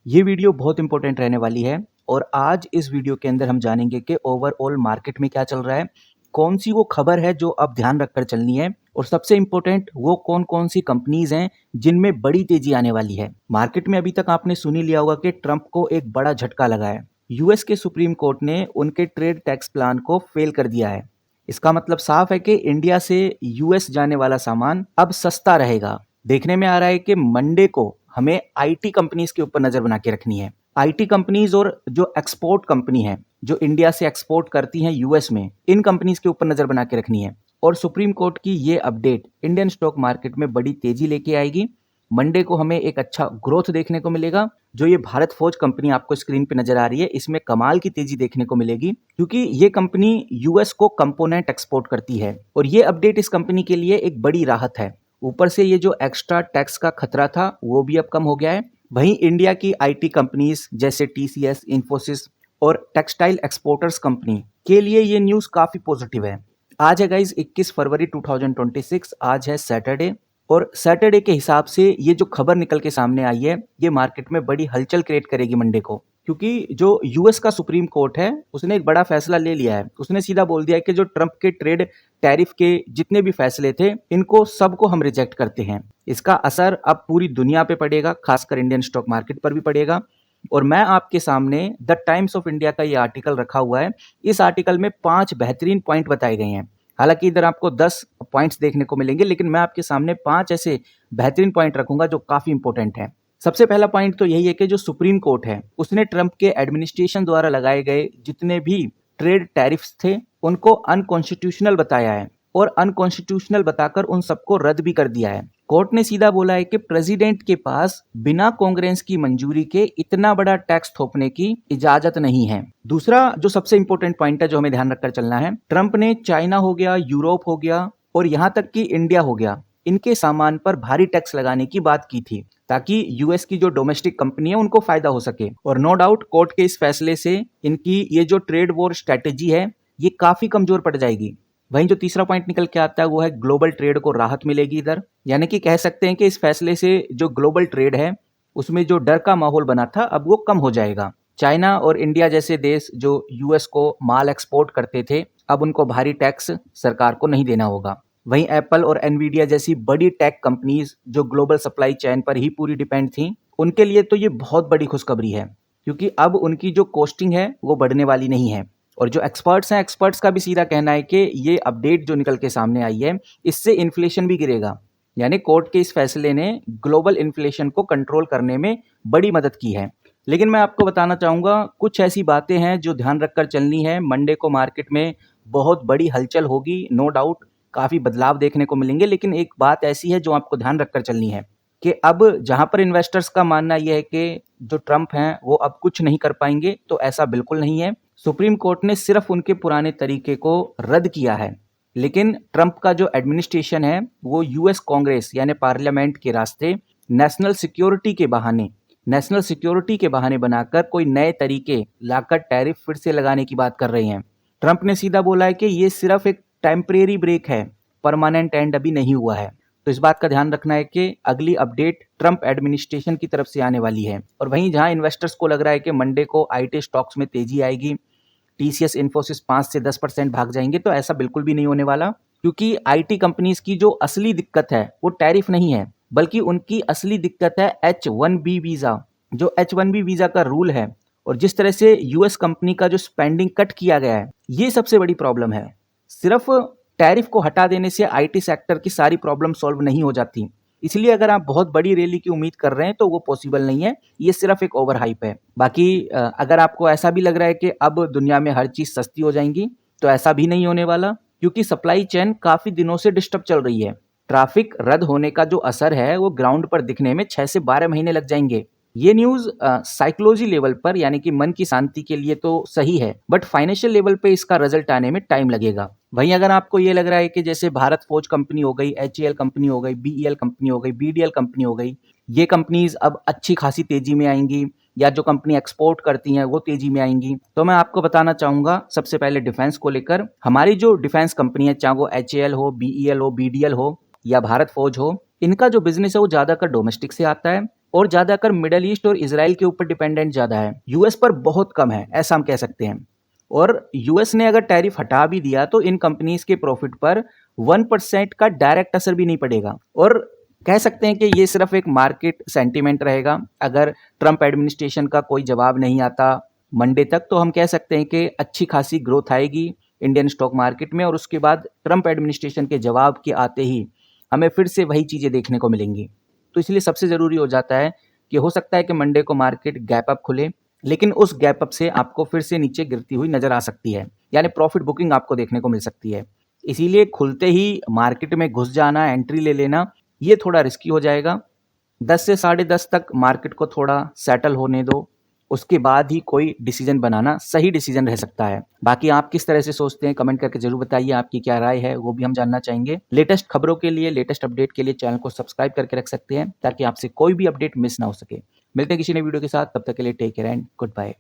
ये वीडियो बहुत इंपॉर्टेंट रहने वाली है और आज इस वीडियो के अंदर हम जानेंगे कि ओवरऑल मार्केट में क्या चल रहा है, कौन सी वो खबर है जो अब ध्यान रखकर चलनी है और सबसे इंपॉर्टेंट वो कौन कौन सी कंपनीज हैं जिनमें बड़ी तेजी आने वाली है। मार्केट में अभी तक आपने सुन ही लिया होगा कि ट्रंप को एक बड़ा झटका लगा है। यूएस के सुप्रीम कोर्ट ने उनके ट्रेड टैक्स प्लान को फेल कर दिया है। इसका मतलब साफ है कि इंडिया से यूएस जाने वाला सामान अब सस्ता रहेगा। देखने में आ रहा है कि मंडे को हमें आईटी कंपनीज के ऊपर नजर बना के रखनी है। आईटी कंपनीज और जो एक्सपोर्ट कंपनी है जो इंडिया से एक्सपोर्ट करती हैं यूएस में, इन कंपनीज के ऊपर नजर बना के रखनी है। और सुप्रीम कोर्ट की ये अपडेट इंडियन स्टॉक मार्केट में बड़ी तेजी लेके आएगी। मंडे को हमें एक अच्छा ग्रोथ देखने को मिलेगा। जो ये भारत फोर्ज कंपनी आपको स्क्रीन पे नजर आ रही है, इसमें कमाल की तेजी देखने को मिलेगी क्योंकि ये कंपनी यूएस को कंपोनेंट एक्सपोर्ट करती है और ये अपडेट इस कंपनी के लिए एक बड़ी राहत है। ऊपर से ये जो एक्स्ट्रा टैक्स का खतरा था वो भी अब कम हो गया है। वहीं इंडिया की आईटी कंपनीज जैसे टीसीएस, इन्फोसिस और टेक्सटाइल एक्सपोर्टर्स कंपनी के लिए ये न्यूज़ काफ़ी पॉजिटिव है। आज है गाइज 21 फरवरी 2026, आज है सैटरडे और सैटरडे के हिसाब से ये जो खबर निकल के सामने आई है ये मार्केट में बड़ी हलचल क्रिएट करेगी मंडे को, क्योंकि जो यूएस का सुप्रीम कोर्ट है उसने एक बड़ा फैसला ले लिया है। उसने सीधा बोल दिया है कि जो ट्रंप के ट्रेड टैरिफ के जितने भी फैसले थे इनको सबको हम रिजेक्ट करते हैं। इसका असर अब पूरी दुनिया पे पड़ेगा, खासकर इंडियन स्टॉक मार्केट पर भी पड़ेगा। और मैं आपके सामने द टाइम्स ऑफ इंडिया का ये आर्टिकल रखा हुआ है। इस आर्टिकल में 5 बेहतरीन पॉइंट बताए गए हैं। हालांकि इधर आपको 10 पॉइंट्स देखने को मिलेंगे, लेकिन मैं आपके सामने 5 ऐसे बेहतरीन पॉइंट रखूंगा जो काफी इंपॉर्टेंट है। सबसे पहला पॉइंट तो यही है कि जो सुप्रीम कोर्ट है उसने ट्रंप के एडमिनिस्ट्रेशन द्वारा लगाए गए जितने भी ट्रेड टैरिफ्स थे उनको अनकॉन्स्टिट्यूशनल बताया है और अनकॉन्स्टिट्यूशनल बताकर उन सबको रद्द भी कर दिया है। कोर्ट ने सीधा बोला है कि प्रेसिडेंट के पास बिना कांग्रेस की मंजूरी के इतना बड़ा टैक्स थोपने की इजाजत नहीं है। दूसरा जो सबसे इंपॉर्टेंट पॉइंट है जो हमें ध्यान रखकर चलना है, ट्रंप ने चाइना हो गया, यूरोप हो गया और यहां तक कि इंडिया हो गया, इनके सामान पर भारी टैक्स लगाने की बात की थी ताकि यूएस की जो डोमेस्टिक कंपनी है उनको फायदा हो सके। और नो डाउट कोर्ट के इस फैसले से इनकी ये जो ट्रेड वॉर स्ट्रेटेजी है ये काफी कमजोर पड़ जाएगी। वहीं जो तीसरा पॉइंट निकल के आता है वो है ग्लोबल ट्रेड को राहत मिलेगी इधर, यानी कि कह सकते हैं कि इस फैसले से जो ग्लोबल ट्रेड है उसमें जो डर का माहौल बना था अब वो कम हो जाएगा। चाइना और इंडिया जैसे देश जो यूएस को माल एक्सपोर्ट करते थे अब उनको भारी टैक्स सरकार को नहीं देना होगा। वहीं एप्पल और एनवीडिया जैसी बड़ी टेक कंपनीज जो ग्लोबल सप्लाई चेन पर ही पूरी डिपेंड थी, उनके लिए तो ये बहुत बड़ी खुशखबरी है क्योंकि अब उनकी जो कॉस्टिंग है वो बढ़ने वाली नहीं है। और जो एक्सपर्ट्स हैं, एक्सपर्ट्स का भी सीधा कहना है कि ये अपडेट जो निकल के सामने आई है इससे इन्फ्लेशन भी गिरेगा, यानी कोर्ट के इस फैसले ने ग्लोबल इन्फ्लेशन को कंट्रोल करने में बड़ी मदद की है। लेकिन मैं आपको बताना चाहूँगा कुछ ऐसी बातें हैं जो ध्यान रखकर चलनी है। मंडे को मार्केट में बहुत बड़ी हलचल होगी, नो डाउट काफ़ी बदलाव देखने को मिलेंगे, लेकिन एक बात ऐसी है जो आपको ध्यान रखकर चलनी है कि अब जहां पर इन्वेस्टर्स का मानना यह है कि जो ट्रंप हैं वो अब कुछ नहीं कर पाएंगे, तो ऐसा बिल्कुल नहीं है। सुप्रीम कोर्ट ने सिर्फ उनके पुराने तरीके को रद्द किया है, लेकिन ट्रंप का जो एडमिनिस्ट्रेशन है वो यूएस कांग्रेस यानी पार्लियामेंट के रास्ते नेशनल सिक्योरिटी के बहाने बनाकर कोई नए तरीके लाकर टैरिफ फिर से लगाने की बात कर रहे हैं। ट्रंप ने सीधा बोला है कि ये सिर्फ एक टेम्परेरी ब्रेक है, परमानेंट एंड अभी नहीं हुआ है। तो इस बात का ध्यान रखना है कि अगली अपडेट ट्रंप एडमिनिस्ट्रेशन की तरफ से आने वाली है। और वहीं जहां इन्वेस्टर्स को लग रहा है कि मंडे को आईटी स्टॉक्स में तेजी आएगी, टीसीएस, इन्फोसिस 5 से 10% भाग जाएंगे, तो ऐसा बिल्कुल भी नहीं होने वाला, क्योंकि आईटी कंपनीज की जो असली दिक्कत है वो टैरिफ नहीं है, बल्कि उनकी असली दिक्कत है H1B वीजा। जो H1B वीजा का रूल है और जिस तरह से यूएस कंपनी का जो स्पेंडिंग कट किया गया है, ये सबसे बड़ी प्रॉब्लम है। सिर्फ टैरिफ को हटा देने से आईटी सेक्टर की सारी प्रॉब्लम सॉल्व नहीं हो जाती। इसलिए अगर आप बहुत बड़ी रैली की उम्मीद कर रहे हैं तो वो पॉसिबल नहीं है, ये सिर्फ एक ओवर हाइप है। बाकी अगर आपको ऐसा भी लग रहा है कि अब दुनिया में हर चीज़ सस्ती हो जाएंगी, तो ऐसा भी नहीं होने वाला, क्योंकि सप्लाई चेन काफ़ी दिनों से डिस्टर्ब चल रही है। ट्रैफिक रद्द होने का जो असर है वो ग्राउंड पर दिखने में 6 से 12 महीने लग जाएंगे। ये न्यूज़ साइकोलॉजी लेवल पर यानी कि मन की शांति के लिए तो सही है, बट फाइनेंशियल लेवल पे इसका रिजल्ट आने में टाइम लगेगा। वहीं अगर आपको ये लग रहा है कि जैसे भारत फोर्ज कंपनी हो गई, एचएएल कंपनी हो गई, बीईएल कंपनी हो गई, बीडीएल कंपनी हो गई, ये कंपनीज अब अच्छी खासी तेजी में आएंगी, या जो कंपनी एक्सपोर्ट करती हैं वो तेजी में आएंगी, तो मैं आपको बताना चाहूंगा सबसे पहले डिफेंस को लेकर। हमारी जो डिफेंस कंपनी है, चाहे वो एचएएल हो, बीईएल हो, बीडीएल हो या भारत फोर्ज हो, इनका जो बिजनेस है वो ज्यादातर डोमेस्टिक से आता है। और ज़्यादातर मिडल ईस्ट और इजराइल के ऊपर डिपेंडेंट ज़्यादा है, यूएस पर बहुत कम है, ऐसा हम कह सकते हैं। और यूएस ने अगर टैरिफ हटा भी दिया तो इन कंपनीज के प्रॉफिट पर 1% का डायरेक्ट असर भी नहीं पड़ेगा। और कह सकते हैं कि ये सिर्फ एक मार्केट सेंटीमेंट रहेगा। अगर ट्रंप एडमिनिस्ट्रेशन का कोई जवाब नहीं आता मंडे तक, तो हम कह सकते हैं कि अच्छी खासी ग्रोथ आएगी इंडियन स्टॉक मार्केट में, और उसके बाद ट्रंप एडमिनिस्ट्रेशन के जवाब के आते ही हमें फिर से वही चीज़ें देखने को मिलेंगी। तो इसलिए सबसे ज़रूरी हो जाता है कि हो सकता है कि मंडे को मार्केट गैप अप खुले, लेकिन उस गैप अप से आपको फिर से नीचे गिरती हुई नजर आ सकती है, यानी प्रॉफिट बुकिंग आपको देखने को मिल सकती है। इसीलिए खुलते ही मार्केट में घुस जाना, एंट्री ले लेना, ये थोड़ा रिस्की हो जाएगा। 10 से 10:30 तक मार्केट को थोड़ा सेटल होने दो, उसके बाद ही कोई डिसीजन बनाना सही डिसीजन रह सकता है। बाकी आप किस तरह से सोचते हैं कमेंट करके जरूर बताइए, आपकी क्या राय है वो भी हम जानना चाहेंगे। लेटेस्ट खबरों के लिए, लेटेस्ट अपडेट के लिए चैनल को सब्सक्राइब करके रख सकते हैं ताकि आपसे कोई भी अपडेट मिस ना हो सके। मिलते हैं किसी नई वीडियो के साथ, तब तक के लिए take care and good bye.